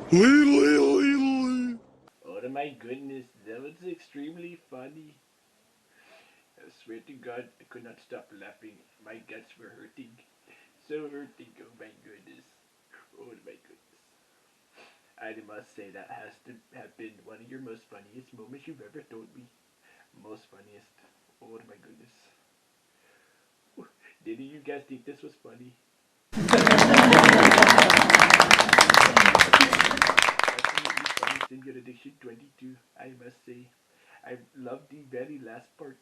Oh my goodness, that was extremely funny. I swear to God, I could not stop laughing. My guts were hurting. So hurting, oh my goodness. Oh my goodness. I must say that has to have been one of your most funniest moments you've ever told me. Most funniest. Oh my goodness. Did you guys think this was funny? Absolutely funny, SymbioteAddiction22, I must say. I love the very last part.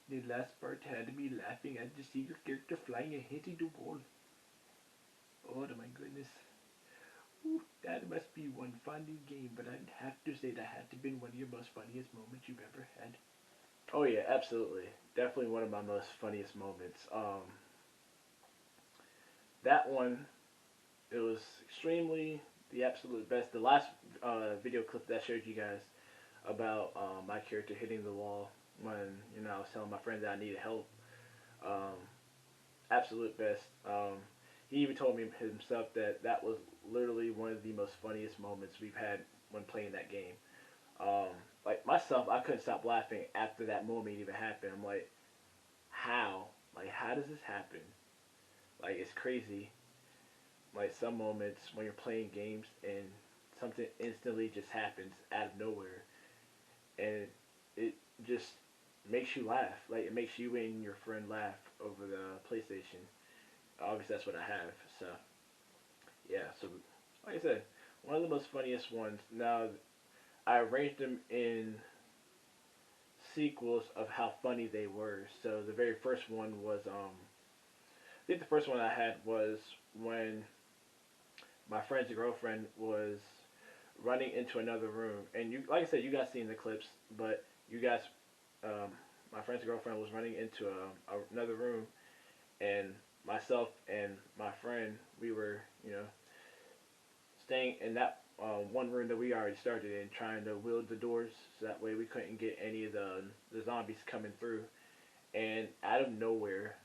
The last part had me laughing at to see your character flying and hitting the wall. Oh my goodness. Ooh, that must be one funny game, but I'd have to say that had to been one of your most funniest moments you've ever had. Oh yeah, absolutely. Definitely one of my most funniest moments. That one, it was extremely the absolute best. The last video clip that I showed you guys about my character hitting the wall when I was telling my friend that I needed help. Um, Absolute best. He even told me himself that that was literally one of the most funniest moments we've had when playing that game. Um, like myself, I couldn't stop laughing after that moment even happened. I'm like, how? Like, how does this happen? Like, it's crazy. Like some moments when you're playing games and something instantly just happens out of nowhere, and it just makes you laugh. Like it makes you and your friend laugh over the PlayStation. Obviously, that's what I have. So yeah. So like I said, one of the most funniest ones. Now I arranged them in sequels of how funny they were. So the very first one was I think the first one I had was when my friend's girlfriend was running into another room, and you, like I said, you guys seen the clips, but you guys, um, my friend's girlfriend was running into another room, and myself and my friend, we were, staying in that one room that we already started in, trying to wield the doors so that way we couldn't get any of the zombies coming through. And out of nowhere,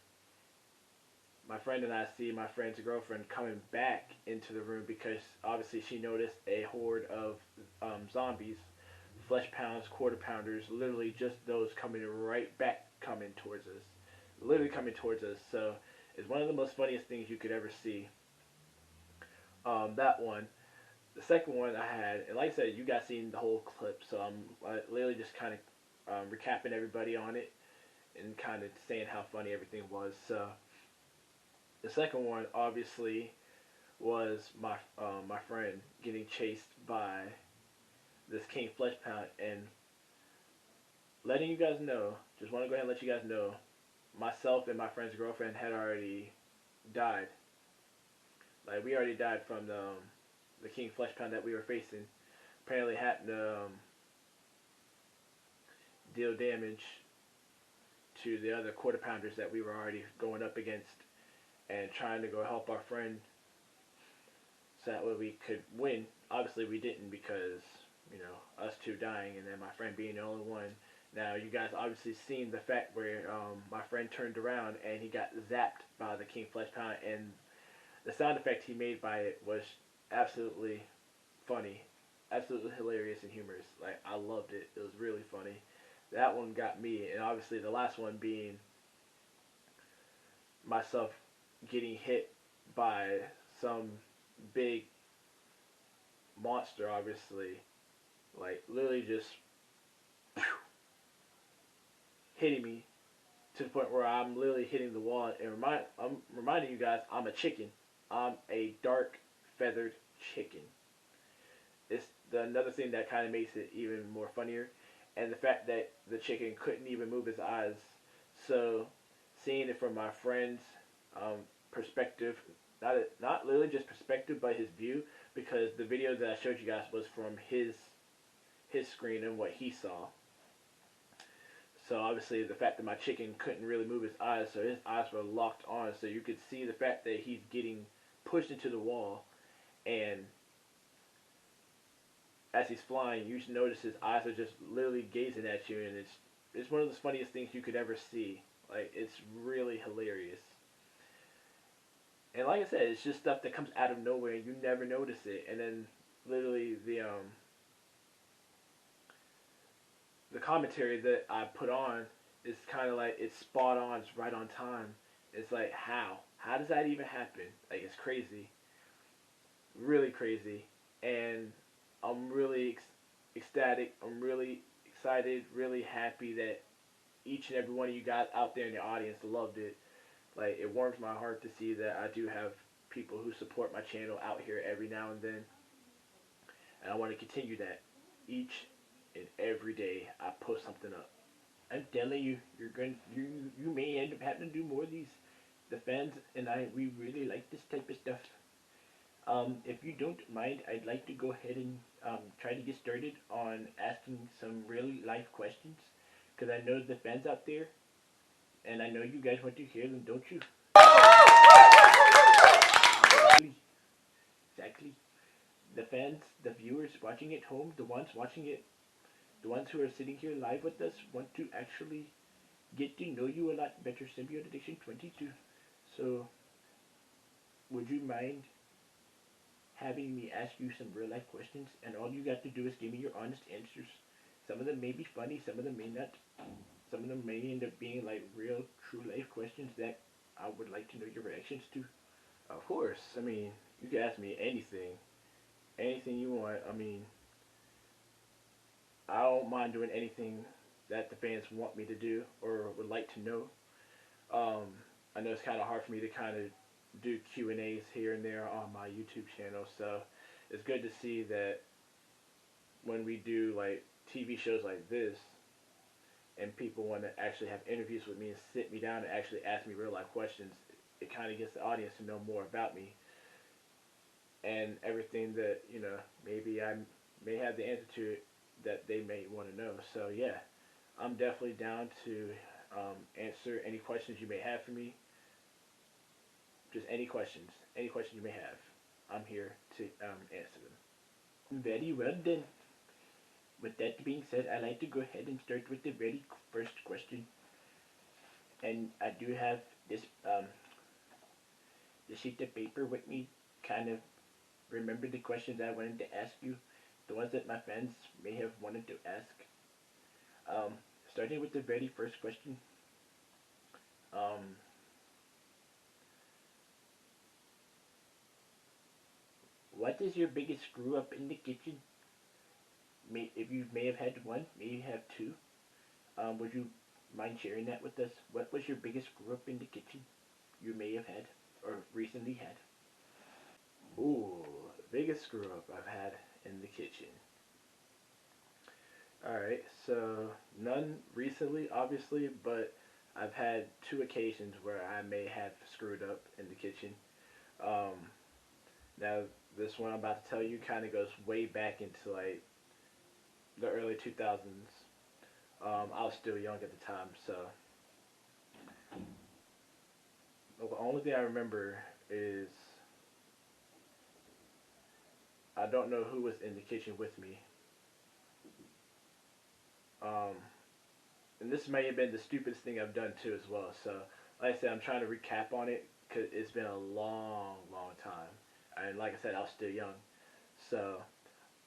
my friend and I see my friend's girlfriend coming back into the room because obviously she noticed a horde of zombies, flesh pounds, quarter pounders, literally just those coming right back, coming towards us, literally coming towards us. So it's one of the most funniest things you could ever see. That one. The second one I had, and like I said, you guys seen the whole clip, so I'm literally just kind of recapping everybody on it and kind of saying how funny everything was. So the second one, obviously, was my friend getting chased by this King Flesh Pound, and letting you guys know. Just want to go ahead and let you guys know. Myself and my friend's girlfriend had already died. Like we already died from the King Flesh Pound that we were facing. Apparently had to deal damage to the other quarter pounders that we were already going up against, and trying to go help our friend so that way we could win. Obviously, we didn't because us two dying and then my friend being the only one. Now you guys obviously seen the fact where my friend turned around and he got zapped by the King Flesh Pound, and the sound effect he made by it was absolutely funny, absolutely hilarious and humorous. Like I loved it. It was really funny. That one got me, and obviously the last one being myself getting hit by some big monster, obviously, like literally just hitting me to the point where I'm literally hitting the wall. And I'm reminding you guys, I'm a chicken. I'm a dark feathered chicken. It's another thing that kind of makes it even more funnier, and the fact that the chicken couldn't even move his eyes. So seeing it from my friend's perspective, not literally just perspective, but his view, because the video that I showed you guys was from his screen and what he saw. So obviously the fact that my chicken couldn't really move his eyes, so his eyes were locked on, so you could see the fact that he's getting pushed into the wall, and as he's flying, you should notice his eyes are just literally gazing at you, and it's one of the funniest things you could ever see. Like it's really hilarious. And like I said, it's just stuff that comes out of nowhere, and you never notice it, and then literally the commentary that I put on is kind of like it's spot on, it's right on time. It's like how does that even happen? Like it's crazy, really crazy, and I'm really ecstatic. I'm really excited, really happy that each and every one of you guys out there in the audience loved it. Like it warms my heart to see that I do have people who support my channel out here every now and then, and I want to continue that each and every day I post something up. I'm telling you, you may end up having to do more of these. The fans and we really like this type of stuff. If you don't mind, I'd like to go ahead and try to get started on asking some really life questions, because I know the fans out there, and I know you guys want to hear them, don't you? Exactly. Exactly. The fans, the viewers watching at home, the ones watching it, the ones who are sitting here live with us want to actually get to know you a lot better, SymbioteAddiction22. So, would you mind having me ask you some real life questions? And all you got to do is give me your honest answers. Some of them may be funny, some of them may not. Some of them may end up being like real, true life questions that I would like to know your reactions to. Of course. I mean, you can ask me anything. Anything you want. I mean, I don't mind doing anything that the fans want me to do or would like to know. Um, I know it's kind of hard for me to kind of do Q&As here and there on my YouTube channel, so it's good to see that when we do like TV shows like this and people want to actually have interviews with me and sit me down and actually ask me real life questions, it kind of gets the audience to know more about me and everything that, you know, maybe I may have the answer to it that they may want to know. So yeah, I'm definitely down to answer any questions you may have for me. Just any questions you may have. I'm here to answer them. Very well then. With that being said, I'd like to go ahead and start with the very first question. And I do have this sheet of paper with me, kind of remember the questions I wanted to ask you, the ones that my fans may have wanted to ask. Um, Starting with the very first question. Um, what is your biggest screw up in the kitchen? If you may have had one, maybe you have two. Would you mind sharing that with us? What was your biggest screw up in the kitchen you may have had or recently had? Ooh, biggest screw up I've had in the kitchen. Alright, so none recently, obviously, but I've had two occasions where I may have screwed up in the kitchen. Um, Now, this one I'm about to tell you kind of goes way back into like the early 2000s. I was still young at the time, so the only thing I remember is I don't know who was in the kitchen with me. Um, and this may have been the stupidest thing I've done too as well. So, like I said, I'm trying to recap on it because it's been a long, long time. And like I said, I was still young. So,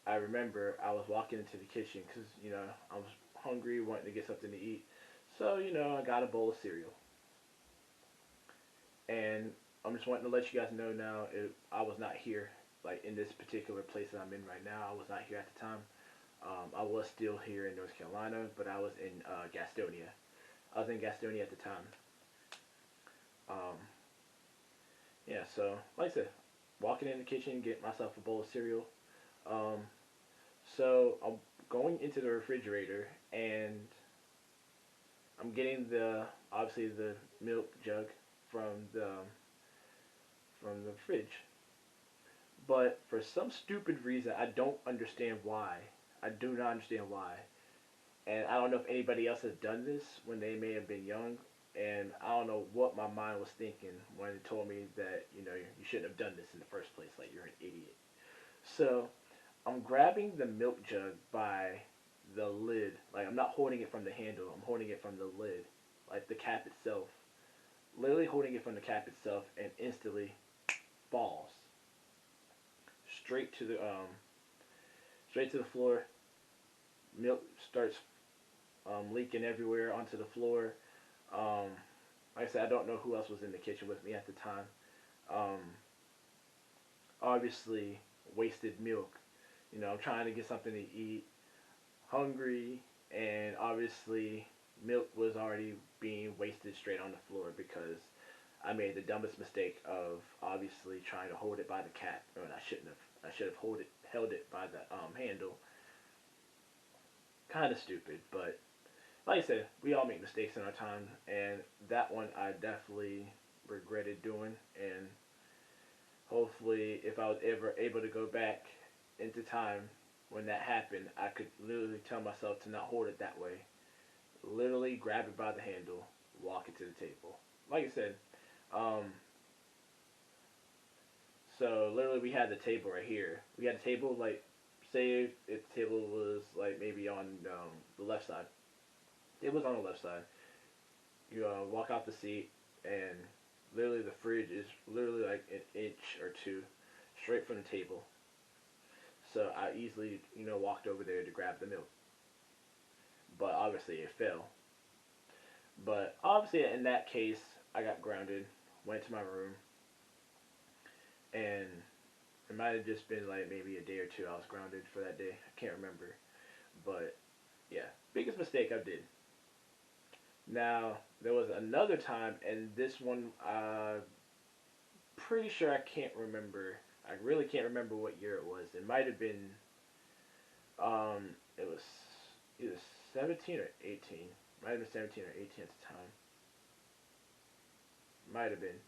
I remember I was walking into the kitchen because, you know, I was hungry, wanting to get something to eat. So, you know, I got a bowl of cereal. And I'm just wanting to let you guys know now, I was not here, like in this particular place that I'm in right now. I was not here at the time. I was still here in North Carolina, but I was in Gastonia. I was in Gastonia at the time. Um, yeah, so like I said, walking in the kitchen, getting myself a bowl of cereal. Um, so I'm going into the refrigerator and I'm getting obviously the milk jug from the fridge. But for some stupid reason, I don't understand why. I do not understand why. And I don't know if anybody else has done this when they may have been young. And I don't know what my mind was thinking when it told me that, you know, you shouldn't have done this in the first place. Like, you're an idiot. So, I'm grabbing the milk jug by the lid. Like, I'm not holding it from the handle. I'm holding it from the lid. Like, the cap itself. Literally holding it from the cap itself and instantly falls straight to the straight to the floor. Milk starts leaking everywhere onto the floor. Um, like I said, I don't know who else was in the kitchen with me at the time. Um, Obviously, wasted milk. You know, I'm trying to get something to eat, hungry, and obviously, milk was already being wasted straight on the floor because I made the dumbest mistake of obviously trying to hold it by the cap, or I shouldn't have. I should have held it by the handle. Kind of stupid, but like I said, we all make mistakes in our time, and that one I definitely regretted doing. And hopefully, if I was ever able to go back into time when that happened, I could literally tell myself to not hold it that way. Literally grab it by the handle, walk it to the table. Like I said, um, so literally we had the table right here. We had the table like, say if the table was like maybe on the left side. It was on the left side. You walk out the seat, and literally the fridge is literally like an inch or two straight from the table. So I easily, walked over there to grab the milk. But obviously it fell. But obviously in that case, I got grounded, went to my room, and it might have just been like maybe a day or two I was grounded for that day. I can't remember. But yeah, biggest mistake I did. Now, there was another time, and this one, pretty sure I can't remember. I really can't remember what year it was. It might have been, it was either 17 or 18. Might have been 17 or 18 at the time. Might have been.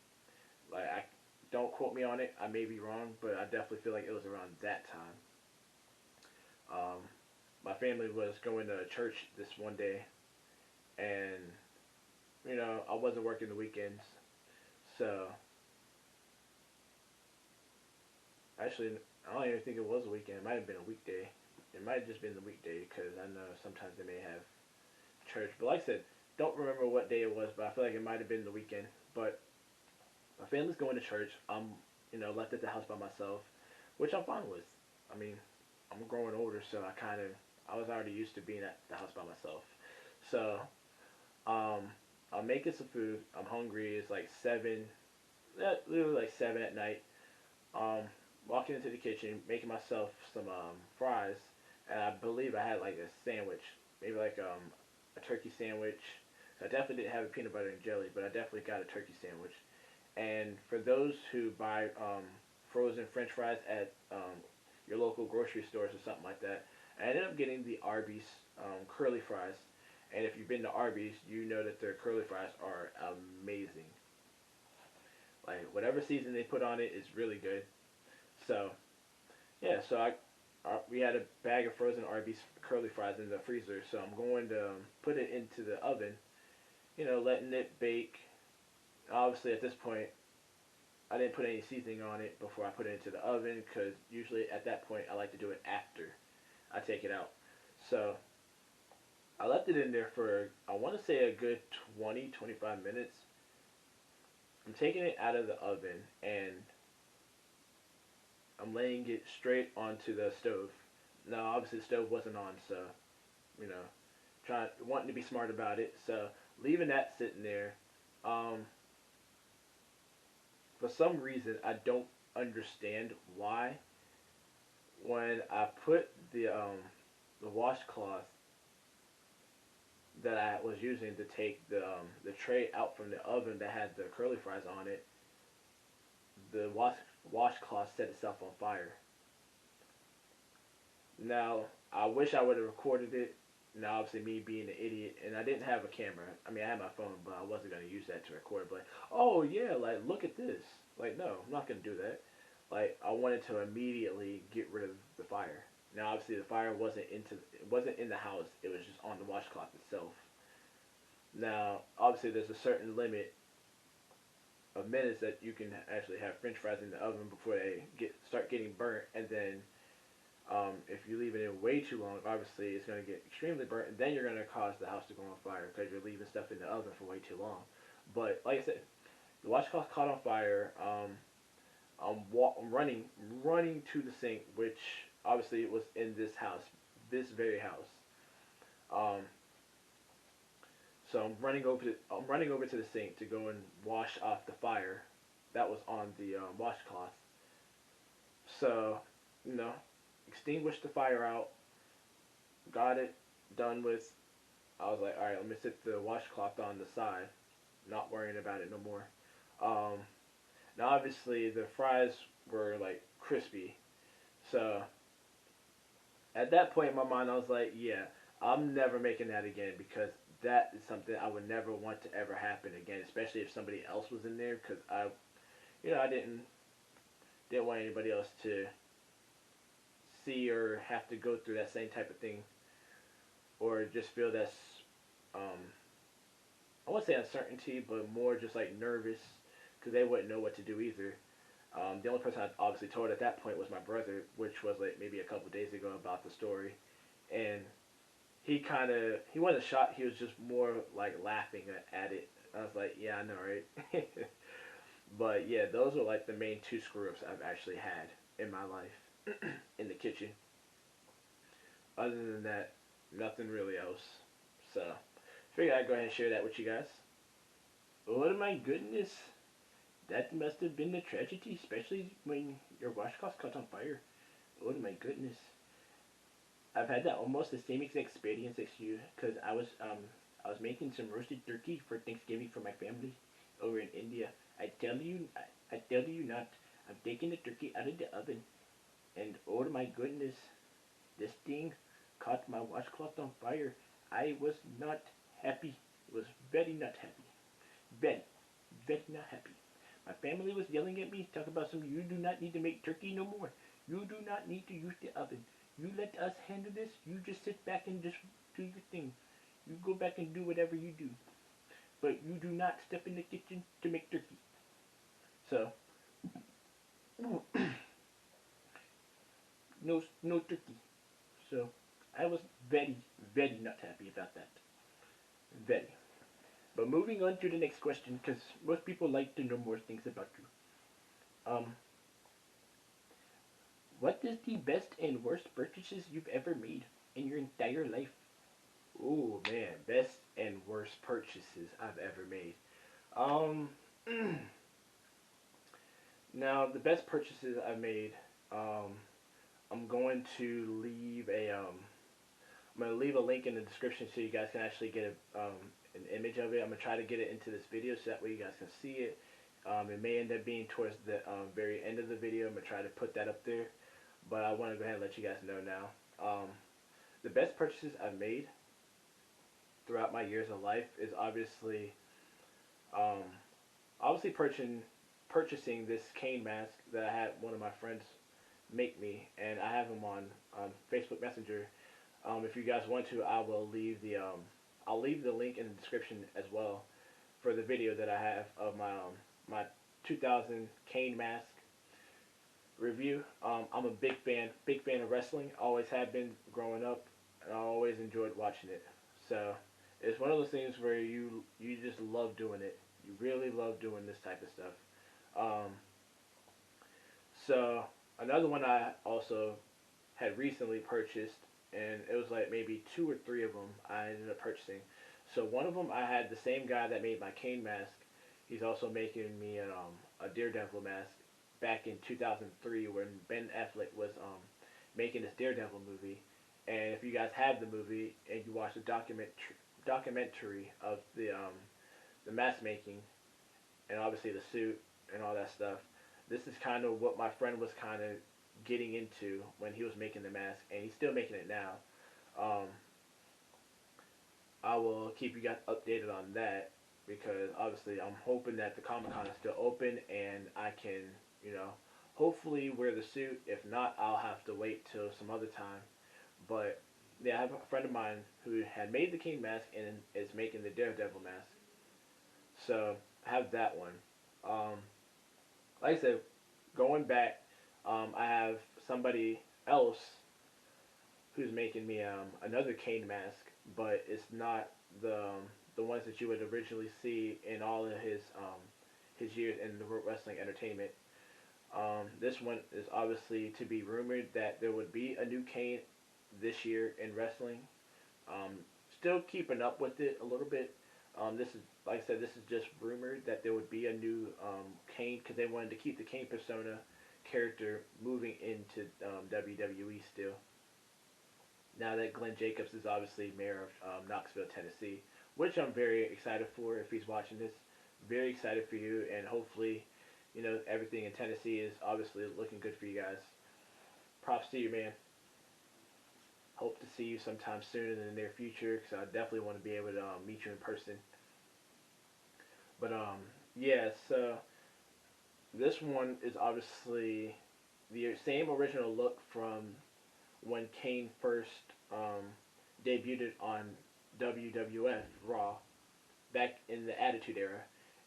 Like, I don't quote me on it. I may be wrong, but I definitely feel like it was around that time. My family was going to church this one day, and I wasn't working the weekends, so actually I don't even think it was a weekend. It might have been a weekday. It might have just been the weekday because I know sometimes they may have church. But like I said, don't remember what day it was, but I feel like it might have been the weekend. But my family's going to church. I'm left at the house by myself, which I'm fine with. I mean, I'm growing older, so I was already used to being at the house by myself. So I'm making some food. I'm hungry. It's like 7, literally like 7 at night. Um, Walking into the kitchen, making myself some fries, and I believe I had like a sandwich, maybe like a turkey sandwich. So I definitely didn't have a peanut butter and jelly, but I definitely got a turkey sandwich. And for those who buy frozen French fries at your local grocery stores or something like that, I ended up getting the Arby's curly fries. And if you've been to Arby's, you know that their curly fries are amazing. Like whatever season they put on it is really good. So yeah, so we had a bag of frozen Arby's curly fries in the freezer. So I'm going to put it into the oven. Letting it bake. Obviously, at this point, I didn't put any seasoning on it before I put it into the oven because usually at that point I like to do it after I take it out. So I left it in there for, I want to say, a good 20-25 minutes. I'm taking it out of the oven and I'm laying it straight onto the stove. Now, obviously, the stove wasn't on, so, you know, wanting to be smart about it. So, leaving that sitting there. For some reason, I don't understand why when I put the washcloth that I was using to take the tray out from the oven that had the curly fries on it, the washcloth set itself on fire. Now, I wish I would have recorded it. Now, obviously, me being an idiot, and I didn't have a camera. I mean, I had my phone, but I wasn't going to use that to record. But, oh, yeah, like, look at this. Like, no, I'm not going to do that. Like, I wanted to immediately get rid of the fire. Now, obviously, the fire wasn't in the house. It was just on the washcloth itself. Now, obviously, there's a certain limit of minutes that you can actually have French fries in the oven before they start getting burnt, and then if you leave it in way too long, obviously it's going to get extremely burnt, and then you're going to cause the house to go on fire because you're leaving stuff in the oven for way too long. But like I said, the washcloth caught on fire. I'm running to the sink, which obviously it was in this house, this very house. Um, so I'm running over to the sink to go and wash off the fire that was on the washcloth. So, you know, extinguished the fire out, got it done with. I was like, all right, let me set the washcloth on the side, not worrying about it no more. Um, Now, obviously, the fries were like crispy, so at that point in my mind, I was like, yeah, I'm never making that again because that is something I would never want to ever happen again, especially if somebody else was in there. Because I didn't want anybody else to see or have to go through that same type of thing, or just feel that's um, I won't say uncertainty, but more just like nervous because they wouldn't know what to do either. The only person I obviously told at that point was my brother, which was like maybe a couple days ago about the story, and he wasn't shocked. He was just more like laughing at it. I was like, yeah, I know, right? But yeah, those are like the main two screw ups I've actually had in my life in the kitchen. Other than that, nothing really else. So, figured I'd go ahead and share that with you guys. Oh my goodness, that must have been a tragedy, especially when your washcloth caught on fire. Oh my goodness. I've had that almost the same exact experience as you, cause I was making some roasted turkey for Thanksgiving for my family over in India. I tell you not. I'm taking the turkey out of the oven, and oh my goodness, this thing caught my washcloth on fire. I was not happy. Was very not happy. Very, very not happy. My family was yelling at me, talking about some. You do not need to make turkey no more. You do not need to use the oven. You let us handle this. You just sit back and just do your thing. You go back and do whatever you do. But you do not step in the kitchen to make turkey. So, no turkey. So, I was very, very not happy about that. Very. But moving on to the next question, because most people like to know more things about you. Um, what is the best and worst purchases you've ever made in your entire life? Oh man, best and worst purchases I've ever made. Um, Now the best purchases I've made. Um, I'm going to leave I'm gonna leave a link in the description so you guys can actually get an image of it. I'm gonna try to get it into this video so that way you guys can see it. It may end up being towards the very end of the video. I'm gonna try to put that up there, but I want to go ahead and let you guys know now. The best purchases I've made throughout my years of life is um, obviously purchasing this Kane mask that I had one of my friends make me, and I have him on Facebook Messenger. If you guys want to, I'll leave the link in the description as well for the video that I have of my 2000 Kane mask review. I'm a big fan of wrestling. Always have been growing up, and I always enjoyed watching it. So it's one of those things where you just love doing it. You really love doing this type of stuff. Um, so another one I also had recently purchased, and it was like maybe two or three of them I ended up purchasing. So one of them I had the same guy that made my Kane mask. He's also making me a Daredevil mask back in 2003 when Ben Affleck was making this Daredevil movie. And if you guys have the movie and you watch the documentary of the mask making and obviously the suit and all that stuff, this is kind of what my friend was kind of getting into when he was making the mask, and he's still making it now. Um, I will keep you guys updated on that because obviously I'm hoping that the Comic Con is still open and I can, hopefully wear the suit. If not, I'll have to wait till some other time. But yeah, I have a friend of mine who had made the King mask and is making the Daredevil mask. So I have that one. Um, like I said, going back, I have somebody else who's making me another Kane mask, but it's not the ones that you would originally see in all of his years in the wrestling entertainment. This one is obviously to be rumored that there would be a new Kane this year in wrestling. Um, Still keeping up with it a little bit. This is, like I said, this is just rumored that there would be a new Kane because they wanted to keep the Kane persona character moving into WWE still. Now that Glenn Jacobs is obviously mayor of Knoxville, Tennessee, which I'm very excited for if he's watching this. Very excited for you, and hopefully, everything in Tennessee is obviously looking good for you guys. Props to you, man. Hope to see you sometime soon in the near future, because I definitely want to be able to meet you in person. But yeah, so this one is obviously the same original look from when Kane first um, debuted on WWF Raw back in the Attitude Era.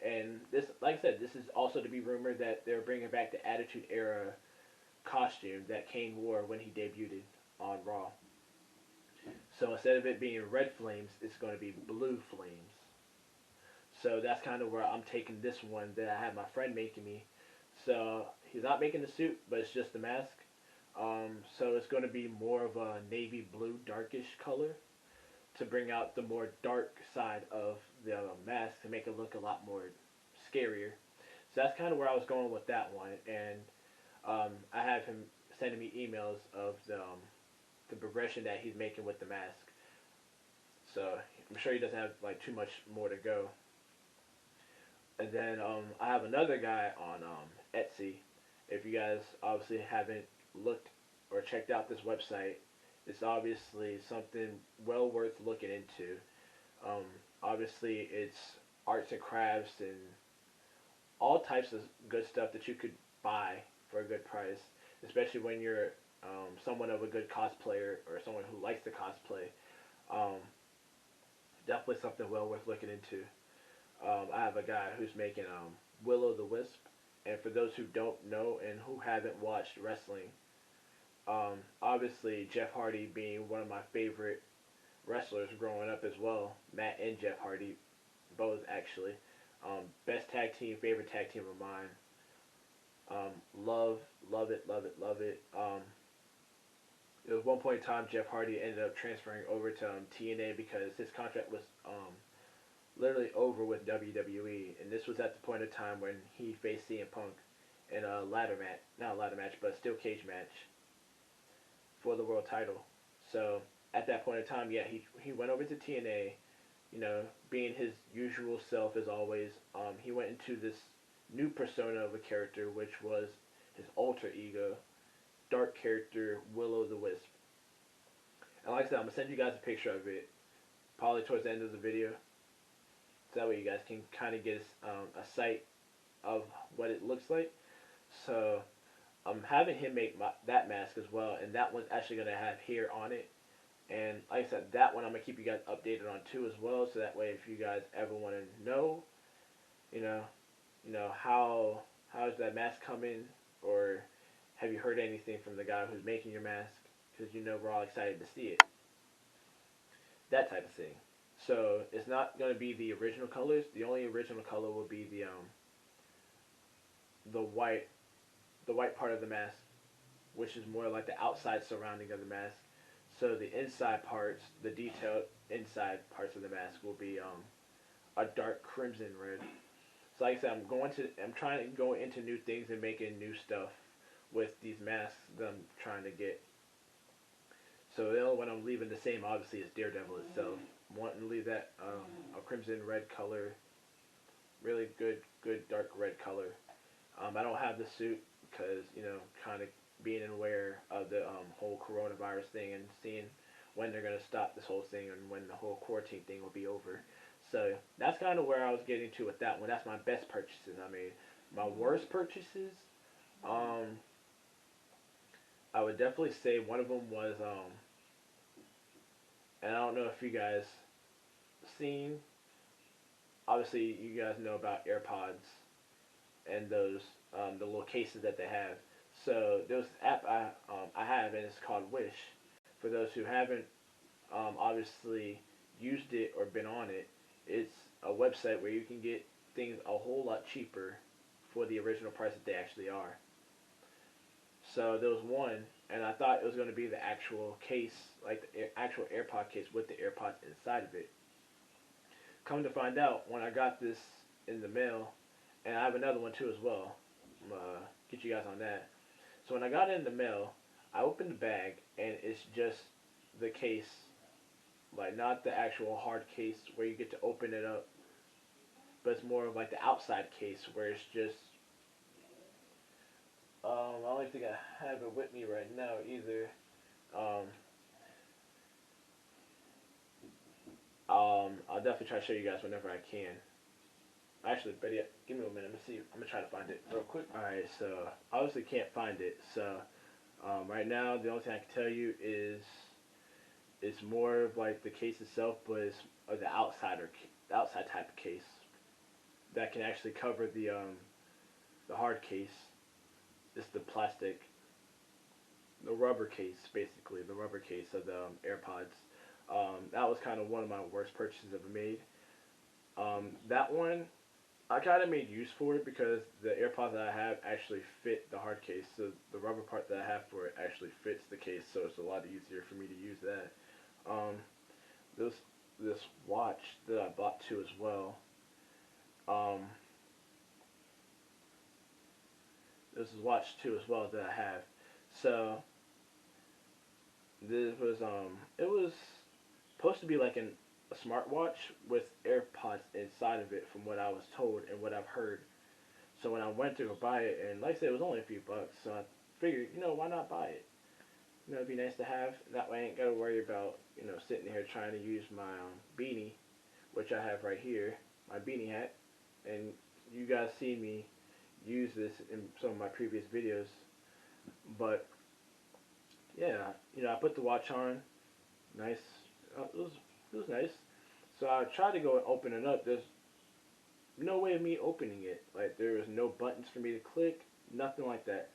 And this, like I said, this is also to be rumored that they're bringing back the Attitude Era costume that Kane wore when he debuted on Raw. So instead of it being red flames, it's going to be blue flames. So that's kind of where I'm taking this one that I had my friend making me. So he's not making the suit, but it's just the mask. So it's going to be more of a navy blue, darkish color to bring out the more dark side of the mask to make it look a lot more scarier. So that's kind of where I was going with that one. And I have him sending me emails of the progression that he's making with the mask. So I'm sure he doesn't have like too much more to go. And then I have another guy on Etsy. If you guys obviously haven't looked or checked out this website, it's obviously something well worth looking into. Obviously, it's arts and crafts and all types of good stuff that you could buy for a good price, especially when you're someone of a good cosplayer or someone who likes to cosplay. Um, Definitely something well worth looking into. I have a guy who's making Willow the Wisp, and for those who don't know and who haven't watched wrestling, obviously Jeff Hardy being one of my favorite wrestlers growing up as well. Matt and Jeff Hardy, both actually. Best tag team, favorite tag team of mine. Love it, love it, love it. There was one point in time Jeff Hardy ended up transferring over to TNA because his contract was literally over with WWE, and this was at the point of time when he faced CM Punk in a ladder match, not a ladder match, but a steel cage match for the world title. So at that point in time, yeah, he went over to TNA, being his usual self as always. He went into this new persona of a character, which was his alter ego, dark character Willow the Wisp. And like I said, I'm gonna send you guys a picture of it, probably towards the end of the video, so that way you guys can kind of get a sight of what it looks like. So I'm having him make that mask as well, and that one's actually gonna have hair on it. And like I said, that one I'm gonna keep you guys updated on too as well, so that way if you guys ever want to know, how is that mask coming, or have you heard anything from the guy who's making your mask? Because we're all excited to see it. That type of thing. So it's not going to be the original colors. The only original color will be the white part of the mask, which is more like the outside surrounding of the mask. So the inside parts, the detailed inside parts of the mask will be a dark crimson red. So like I said, I'm trying to go into new things and making new stuff with these masks that I'm trying to get. So the only one I'm leaving the same, obviously, is Daredevil itself. I'm wanting to leave that a crimson red color, really good dark red color. I don't have the suit because, kind of being aware of the whole coronavirus thing and seeing when they're going to stop this whole thing and when the whole quarantine thing will be over. So that's kind of where I was getting to with that one. That's my best purchases I made. My worst purchases, I would definitely say one of them was, and I don't know if you guys seen, obviously you guys know about AirPods and those, the little cases that they have. So there's this app I have, and it's called Wish. For those who haven't obviously used it or been on it, it's a website where you can get things a whole lot cheaper for the original price that they actually are. So there was one, and I thought it was going to be the actual case, like the actual AirPod case with the AirPods inside of it. Come to find out, when I got this in the mail, and I have another one too as well. I'm get you guys on that. So when I got it in the mail, I opened the bag, and it's just the case, like not the actual hard case where you get to open it up, but it's more of like the outside case where it's just. I don't think I have it with me right now either. Um, I'll definitely try to show you guys whenever I can. Actually, but yeah, give me a minute. Let me see. I'm gonna try to find it real quick. All right, so obviously can't find it. So right now, the only thing I can tell you is it's more of like the case itself, but it's the the outside type of case that can actually cover the hard case. It's the plastic, the rubber case, basically the rubber case of the AirPods. That was kind of one of my worst purchases ever made. That one, I kind of made use for it because the AirPods that I have actually fit the hard case. So the rubber part that I have for it actually fits the case, so it's a lot easier for me to use that. Um, this this watch that I bought too as well. Um, this is watch too as well that I have. So this was it was supposed to be like a smartwatch with AirPods inside of it, from what I was told and what I've heard. So when I went to go buy it, and like I said, it was only a few bucks, so I figured, why not buy it? It'd be nice to have. That way I ain't gotta worry about, sitting here trying to use my beanie, which I have right here, my beanie hat. And you guys see me use this in some of my previous videos. But yeah, I put the watch on. Nice. It was nice. So I tried to go and open it up. There's no way of me opening it. Like, there was no buttons for me to click, nothing like that.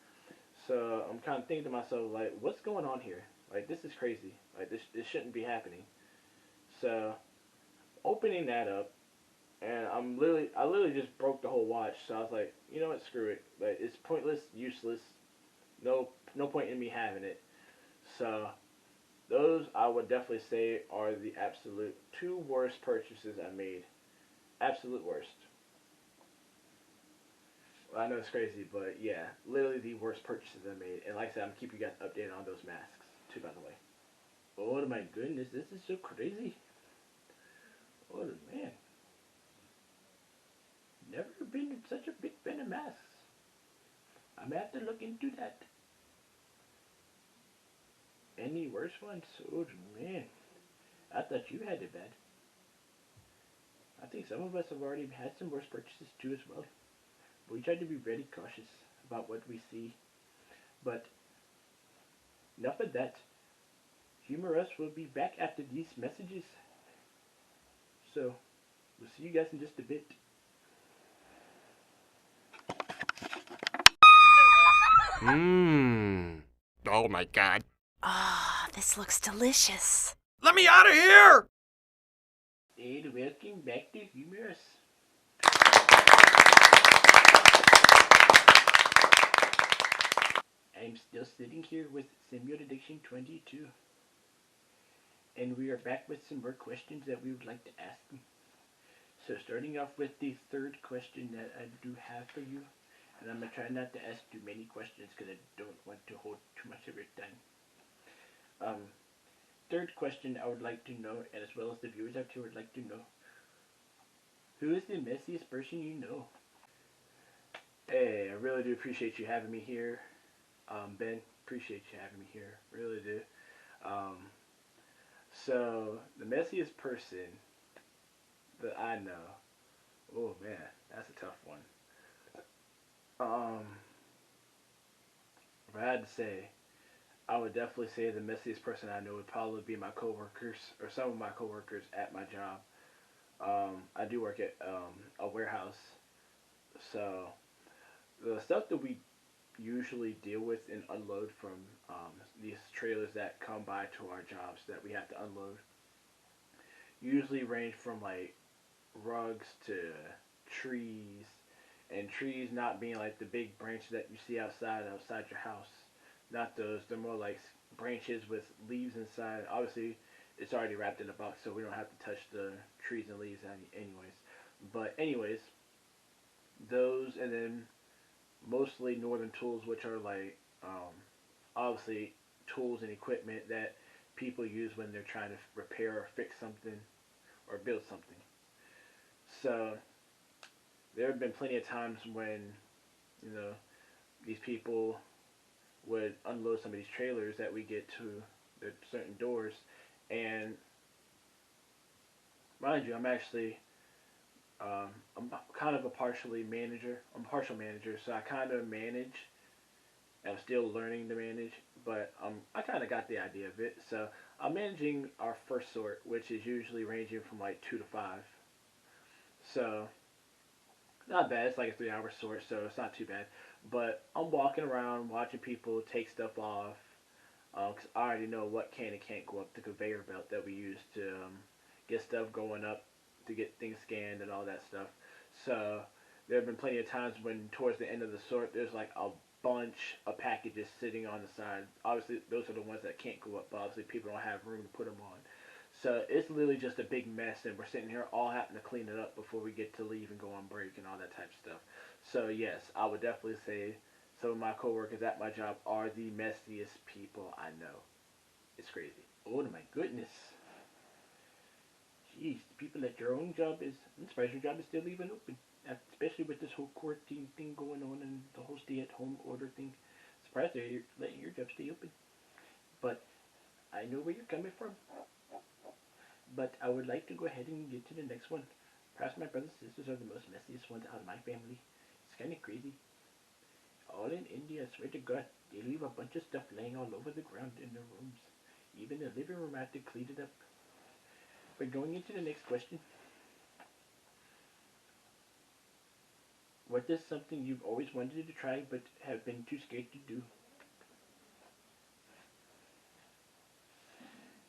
So I'm kind of thinking to myself, like, what's going on here? Like, this is crazy. Like, this shouldn't be happening. So opening that up, and I literally just broke the whole watch. So I was like, you know what, screw it. Like, it's pointless, useless. No point in me having it. So those, I would definitely say, are the absolute two worst purchases I made. Absolute worst. Well, I know it's crazy, but yeah, literally the worst purchases I made. And like I said, I'm gonna keep you guys updated on those masks too, by the way. Oh my goodness, this is so crazy. Oh man, never been such a big fan of masks. I'm gonna have to look into that. Any worse ones? Oh man, I thought you had it bad. I think some of us have already had some worse purchases too as well. But we try to be very cautious about what we see. But enough of that. Humor Us will be back after these messages. So, we'll see you guys in just a bit. Mmm. Oh my god. Ah, this looks delicious. Let me out of here! And welcome back to Humor Us. I'm still sitting here with SymbioteAddiction22. And we are back with some more questions that we would like to ask them. So starting off with the third question that I do have for you. And I'm going to try not to ask too many questions because I don't want to hold too much of your time. Third question I would like to know, and as well as the viewers out here would like to know. Who is the messiest person you know? Hey, I really do appreciate you having me here. Ben, appreciate you having me here. Really do. So, the messiest person that I know. Oh man, that's a tough one. If I had to say, I would definitely say the messiest person I know would probably be my coworkers, or some of my coworkers at my job. I do work at a warehouse, so the stuff that we usually deal with and unload from these trailers that come by to our jobs that we have to unload usually range from like rugs to trees, and trees not being like the big branches that you see outside your house. Not those. They're more like branches with leaves inside. Obviously, it's already wrapped in a box, so we don't have to touch the trees and leaves anyways. But anyways, those, and then mostly northern tools, which are like obviously tools and equipment that people use when they're trying to repair or fix something or build something. So there have been plenty of times when, you know, these people would unload some of these trailers that we get to the certain doors, and mind you, I'm actually I'm kind of a partially manager. I'm a partial manager, so I kind of manage. I'm still learning to manage, but I kind of got the idea of it. So I'm managing our first sort, which is usually ranging from like 2 to 5. So not bad. It's like a 3 hour sort, so it's not too bad. But I'm walking around watching people take stuff off, because I already know what can and can't go up the conveyor belt that we use to get stuff going up, to get things scanned and all that stuff. So there have been plenty of times when towards the end of the sort, there's like a bunch of packages sitting on the side. Obviously, those are the ones that can't go up, but obviously people don't have room to put them on. So it's literally just a big mess, and we're sitting here all having to clean it up before we get to leave and go on break and all that type of stuff. So yes, I would definitely say some of my coworkers at my job are the messiest people I know. It's crazy. Oh my goodness. Jeez, the people at your own job is, I'm surprised your job is still even open. Especially with this whole quarantine thing going on and the whole stay-at-home order thing. Surprised they're letting your job stay open. But I know where you're coming from. But I would like to go ahead and get to the next one. Perhaps my brothers and sisters are the most messiest ones out of my family. It's kind of crazy. All in India, I swear to God, they leave a bunch of stuff laying all over the ground in their rooms. Even the living room, I have to clean it up. But going into the next question. What is something you've always wanted to try but have been too scared to do?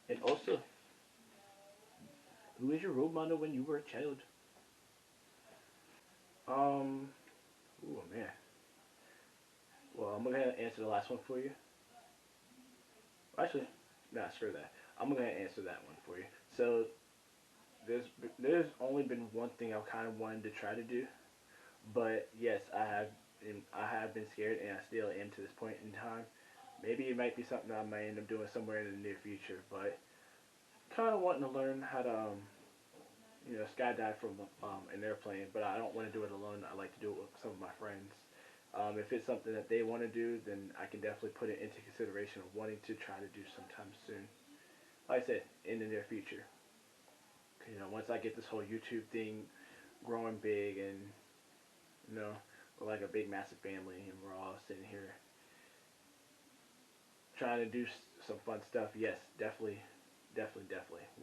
And also, who was your role model when you were a child? Um, oh man. Well, I'm gonna answer the last one for you. Actually, nah, screw that. I'm gonna answer that one for you. So there's only been one thing I've kind of wanted to try to do, but yes, I have been scared, and I still am to this point in time. Maybe it might be something I might end up doing somewhere in the near future, but kind of wanting to learn how to skydive from an airplane, but I don't want to do it alone. I like to do it with some of my friends. If it's something that they want to do, then I can definitely put it into consideration of wanting to try to do sometime soon. Like I said, in the near future. Once I get this whole YouTube thing growing big, and we're like a big massive family, and we're all sitting here trying to do some fun stuff. Yes, definitely, definitely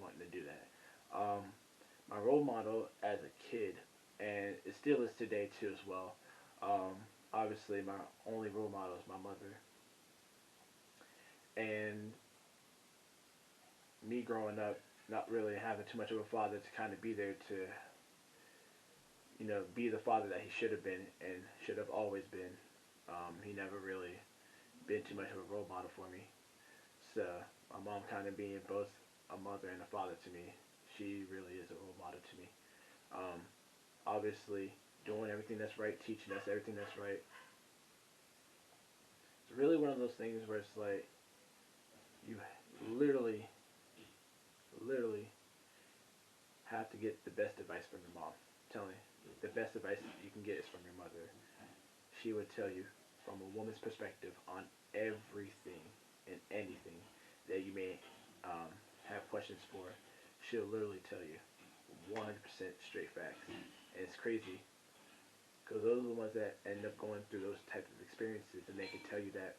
wanting to do that. My role model as a kid, and it still is today too as well. Obviously, my only role model is my mother, and me growing up, not really having too much of a father to kind of be there to, be the father that he should have been and should have always been. He never really been too much of a role model for me. So my mom kind of being both a mother and a father to me, she really is a role model to me. Um, Obviously, doing everything that's right, teaching us everything that's right. It's really one of those things where it's like you literally, literally have to get the best advice from your mom. I'm telling you, the best advice you can get is from your mother. She would tell you from a woman's perspective on everything and anything that you may have questions for. She'll literally tell you 100% straight facts. And it's crazy because those are the ones that end up going through those types of experiences, and they can tell you that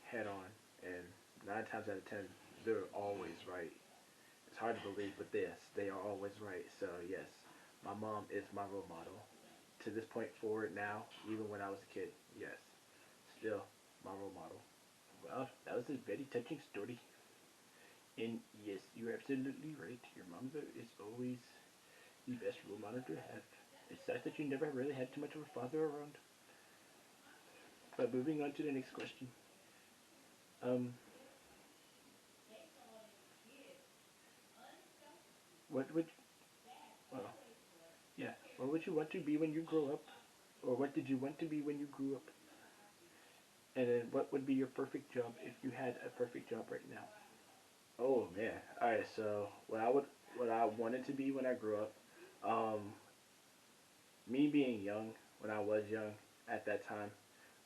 head on. And 9 times out of 10, they're always right. It's hard to believe, but yes, they are always right. So yes, my mom is my role model. To this point forward now, even when I was a kid, yes, still my role model. Well, that was a very touching story. And yes, you're absolutely right. Your mother is always the best role model to have. It sucks that you never really had too much of a father around. But moving on to the next question. Um, what would, well, yeah, what would you want to be when you grow up? Or what did you want to be when you grew up? And then what would be your perfect job if you had a perfect job right now? Oh man. Alright, so what I wanted to be when I grew up, um, me being young, when I was young at that time,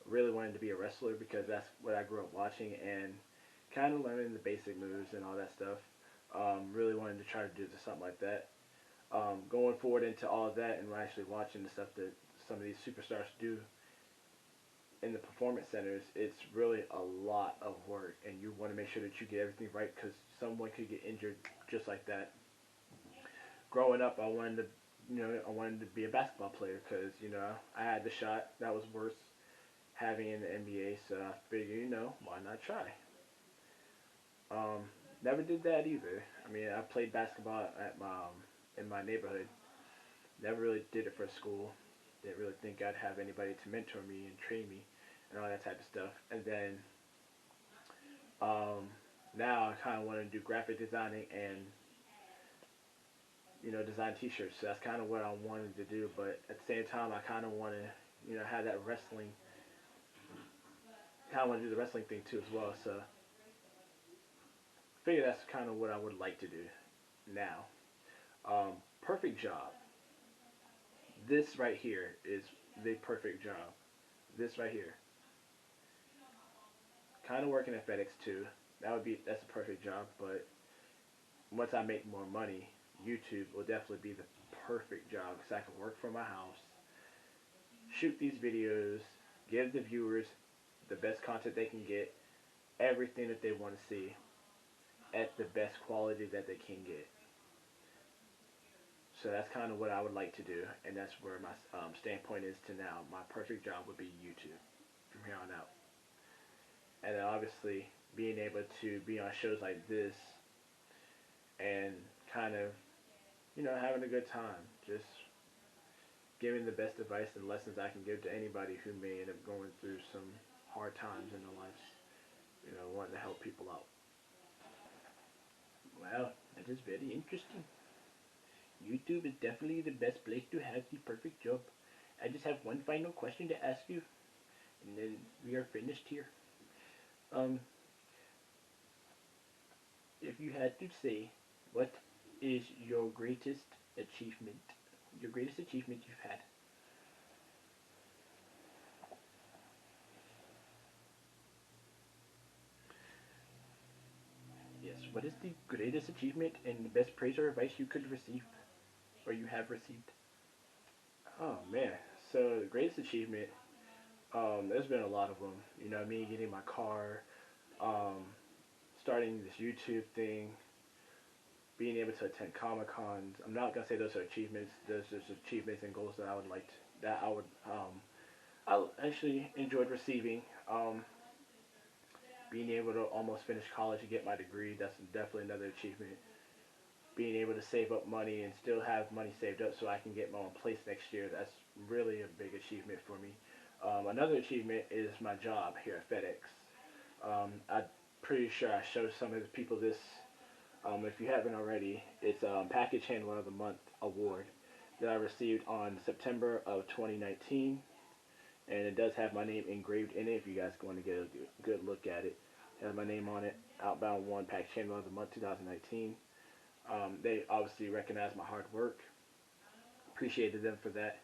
really wanted to be a wrestler because that's what I grew up watching and kind of learning the basic moves and all that stuff. Really wanted to try to do something like that. Going forward into all of that and actually watching the stuff that some of these superstars do in the performance centers, it's really a lot of work, and you want to make sure that you get everything right because someone could get injured just like that. Growing up, I wanted to be a basketball player because I had the shot that was worth having in the NBA, so I figured, why not try? Um, Never did that either. I mean, I played basketball at my in my neighborhood. Never really did it for school. Didn't really think I'd have anybody to mentor me and train me and all that type of stuff. And then um, now I kind of want to do graphic designing and design T-shirts. So that's kind of what I wanted to do. But at the same time, I kind of want to have that wrestling. Kind of want to do the wrestling thing too as well. So I figure that's kind of what I would like to do now. Perfect job. This right here is the perfect job. This right here. Kind of working at FedEx too. That's a perfect job. But once I make more money, YouTube will definitely be the perfect job because I can work from my house, shoot these videos, give the viewers the best content they can get, everything that they want to see at the best quality that they can get. So that's kind of what I would like to do, and that's where my standpoint is to now. My perfect job would be YouTube from here on out. And then obviously being able to be on shows like this and kind of, having a good time. Just giving the best advice and lessons I can give to anybody who may end up going through some hard times in their lives. Wanting to help people out. Well, that is very interesting. YouTube is definitely the best place to have the perfect job. I just have one final question to ask you, and then we are finished here. Um, if you had to say, what is your greatest achievement? Your greatest achievement you've had? Yes. What is the greatest achievement and the best praise or advice you could receive, or you have received? Oh man. So the greatest achievement, there's been a lot of them. Me getting my car, um, starting this YouTube thing, being able to attend Comic Cons. I'm not gonna say those are achievements. Those are just achievements and goals that I would like to, that I actually enjoyed receiving. Being able to almost finish college and get my degree, that's definitely another achievement. Being able to save up money and still have money saved up so I can get my own place next year, that's really a big achievement for me. Another achievement is my job here at FedEx. I'm pretty sure I showed some of the people this. If you haven't already, it's Package Handler of the Month award that I received on September of 2019, and it does have my name engraved in it. If you guys want to get a good look at it, it has my name on it. Outbound 1 Package Handler of the Month 2019. They obviously recognize my hard work. Appreciated them for that.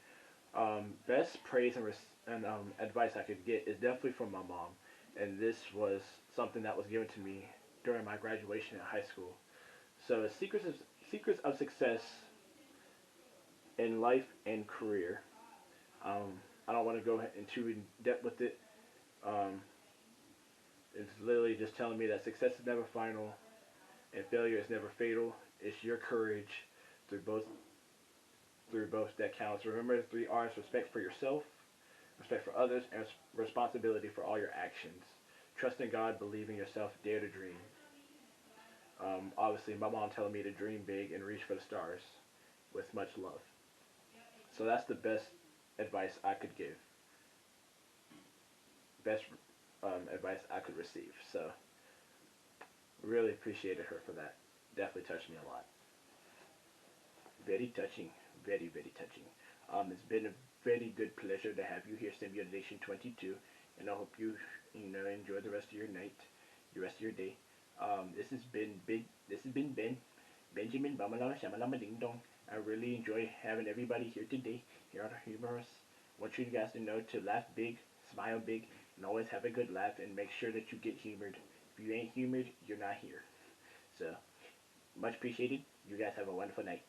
Best praise and advice I could get is definitely from my mom, and this was something that was given to me during my graduation in high school. So secrets of success in life and career. I don't want to go into in depth with it. Um, it's literally just telling me that success is never final and failure is never fatal. It's your courage through both that counts. Remember the 3 R's: respect for yourself, respect for others, and responsibility for all your actions. Trust in God, believe in yourself, dare to dream. Obviously, my mom telling me to dream big and reach for the stars with much love. So that's the best advice I could give. Best advice I could receive. So really appreciated her for that. Definitely touched me a lot. Very touching. Very, very touching. It's been a very good pleasure to have you here, SymbioteAddiction22, and I hope you enjoy the rest of your night, the rest of your day. This has been big. This has been Benjamin Bamalama Shamalama Ding Dong. I really enjoy having everybody here today, here on our humorous. I want you guys to know to laugh big, smile big, and always have a good laugh, and make sure that you get humored. If you ain't humored, you're not here. So, much appreciated. You guys have a wonderful night.